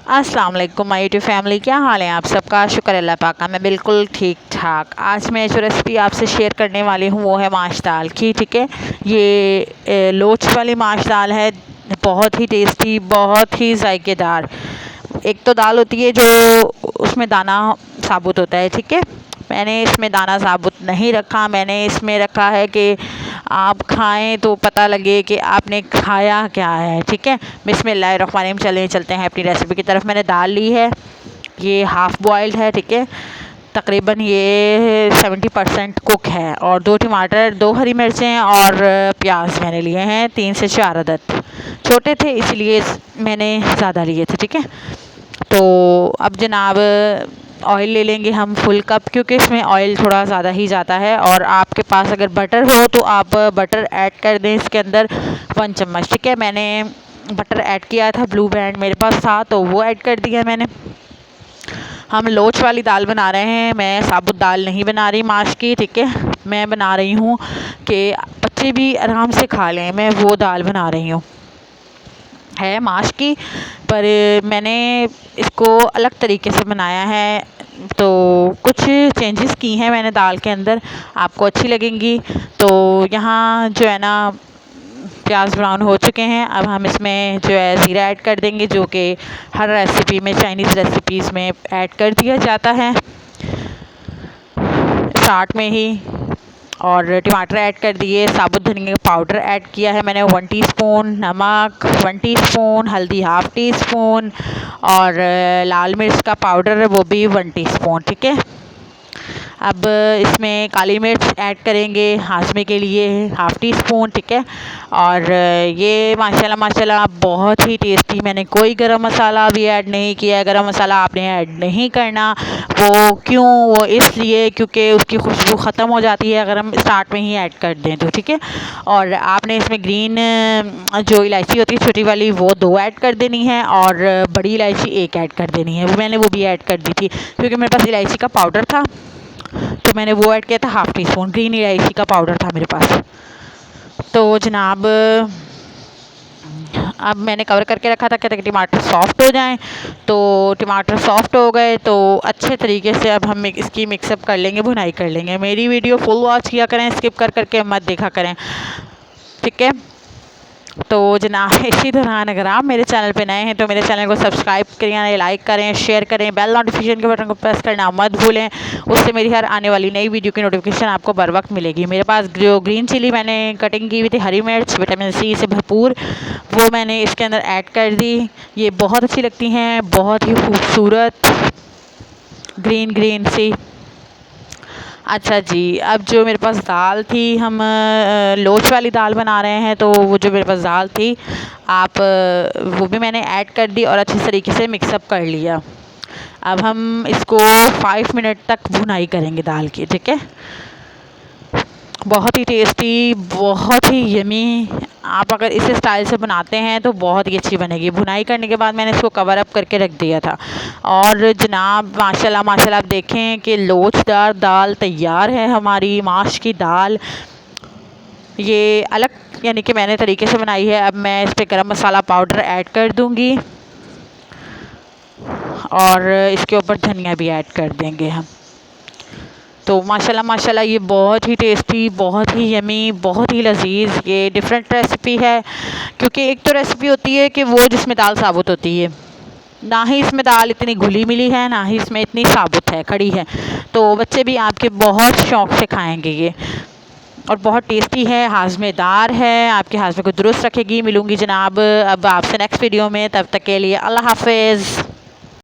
अस्सलाम वालेकुम my YouTube family, क्या हाल है आप सबका। शुक्र अल्लाह पाक का, मैं बिल्कुल ठीक ठाक। आज मैं जो रेसिपी आपसे शेयर करने वाली हूँ वो है माश दाल की। ठीक है, ये लोच वाली माश दाल है, बहुत ही टेस्टी, बहुत ही जायकेदार। एक तो दाल होती है जो उसमें दाना साबुत होता है, ठीक है। मैंने इसमें दाना साबुत नहीं रखा, मैंने इसमें रखा है कि आप खाएं तो पता लगे कि आपने खाया क्या है, ठीक है। बिस्मिल्लाहिर्रहमानिर्रहीम, चलते हैं अपनी रेसिपी की तरफ। मैंने दाल ली है, ये हाफ़ बॉइल्ड है, ठीक है। तकरीबन ये 70% कुक है। और 2 टमाटर, 2 हरी मिर्चें और प्याज मैंने लिए हैं 3 से 4 अदद। छोटे थे इसलिए मैंने ज़्यादा लिए थे, ठीक है। तो अब जनाब ऑयल ले लेंगे हम फुल कप, क्योंकि इसमें ऑयल थोड़ा ज़्यादा ही जाता है। और आपके पास अगर बटर हो तो आप बटर ऐड कर दें इसके अंदर 1 चम्मच, ठीक है। मैंने बटर ऐड किया था, ब्लू बैंड मेरे पास था तो वो ऐड कर दिया मैंने। हम लोच वाली दाल बना रहे हैं, मैं साबुत दाल नहीं बना रही माश की, ठीक है। मैं बना रही हूँ कि बच्चे भी आराम से खा लें, मैं वो दाल बना रही हूँ है माश की। पर मैंने इसको अलग तरीके से बनाया है, तो कुछ चेंजेस की हैं मैंने दाल के अंदर, आपको अच्छी लगेंगी। तो यहाँ जो है ना प्याज ब्राउन हो चुके हैं। अब हम इसमें जो है ज़ीरा ऐड कर देंगे, जो कि हर रेसिपी में, चाइनीज़ रेसिपीज़ में ऐड कर दिया जाता है स्टार्ट में ही। और टमाटर ऐड कर दिए, साबुत धनिया का पाउडर ऐड किया है मैंने 1 टीस्पून, नमक 1 टीस्पून, हल्दी 1/2 टीस्पून और लाल मिर्च का पाउडर है वो भी 1 टीस्पून, ठीक है। अब इसमें काली मिर्च ऐड करेंगे हाशमे के लिए 1/2 टीस्पून, ठीक है। और ये माशाल्लाह बहुत ही टेस्टी। मैंने कोई गरम मसाला भी ऐड नहीं किया। गरम मसाला आपने ऐड नहीं करना, वो क्यों, वो इसलिए क्योंकि उसकी खुशबू ख़त्म हो जाती है अगर हम स्टार्ट में ही ऐड कर दें तो, ठीक है। और आपने इसमें ग्रीन जो इलायची होती है छोटी वाली वो 2 ऐड कर देनी है, और बड़ी इलायची 1 ऐड कर देनी है। मैंने वो भी ऐड कर दी थी क्योंकि मेरे पास इलायची का पाउडर था, तो मैंने वो ऐड किया था 1/2 टीस्पून। ग्रीन इलायची का पाउडर था मेरे पास। तो जनाब अब मैंने कवर करके रखा था कि टमाटर सॉफ़्ट हो जाएं। तो टमाटर सॉफ़्ट हो गए तो अच्छे तरीके से अब हम इसकी मिक्सअप कर लेंगे, भुनाई कर लेंगे। मेरी वीडियो फुल वॉच किया करें, स्किप कर करके मत देखा करें, ठीक है। तो जनाब इसी दौरान अगर आप मेरे चैनल पे नए हैं तो मेरे चैनल को सब्सक्राइब करें, लाइक करें, शेयर करें, बेल नोटिफिकेशन के बटन को प्रेस करना मत भूलें। उससे मेरी हर आने वाली नई वीडियो की नोटिफिकेशन आपको बर वक्त मिलेगी। मेरे पास जो ग्रीन चिली मैंने कटिंग की हुई थी, हरी मिर्च विटामिन सी से भरपूर, वो मैंने इसके अंदर ऐड कर दी। ये बहुत अच्छी लगती हैं, बहुत ही खूबसूरत ग्रीन ग्रीन सी। अच्छा जी, अब जो मेरे पास दाल थी, हम लोच वाली दाल बना रहे हैं, तो वो जो मेरे पास दाल थी आप वो भी मैंने ऐड कर दी और अच्छे तरीके से मिक्सअप कर लिया। अब हम इसको 5 मिनट तक भुनाई करेंगे दाल की, ठीक है। बहुत ही टेस्टी, बहुत ही यमी। आप अगर इस स्टाइल से बनाते हैं तो बहुत ही अच्छी बनेगी। भुनाई करने के बाद मैंने इसको कवर अप करके रख दिया था। और जनाब माशाल्लाह आप देखें कि लोचदार दाल तैयार है हमारी माश की दाल। ये अलग यानी कि मैंने तरीके से बनाई है। अब मैं इस पर गरम मसाला पाउडर ऐड कर दूँगी और इसके ऊपर धनिया भी ऐड कर देंगे हम। तो माशाल्लाह ये बहुत ही टेस्टी, बहुत ही यमी, बहुत ही लजीज। ये डिफरेंट रेसिपी है, क्योंकि एक तो रेसिपी होती है कि वो जिसमें दाल साबुत होती है, ना ही इसमें दाल इतनी घुली मिली है, ना ही इसमें इतनी साबुत है, खड़ी है। तो बच्चे भी आपके बहुत शौक़ से खाएंगे ये, और बहुत टेस्टी है, हाज़मेदार है, आपके हाज़मे को दुरुस्त रखेगी। मिलूँगी जनाब अब आपसे नेक्स्ट वीडियो में, तब तक के लिए अल्लाह हाफ़िज़।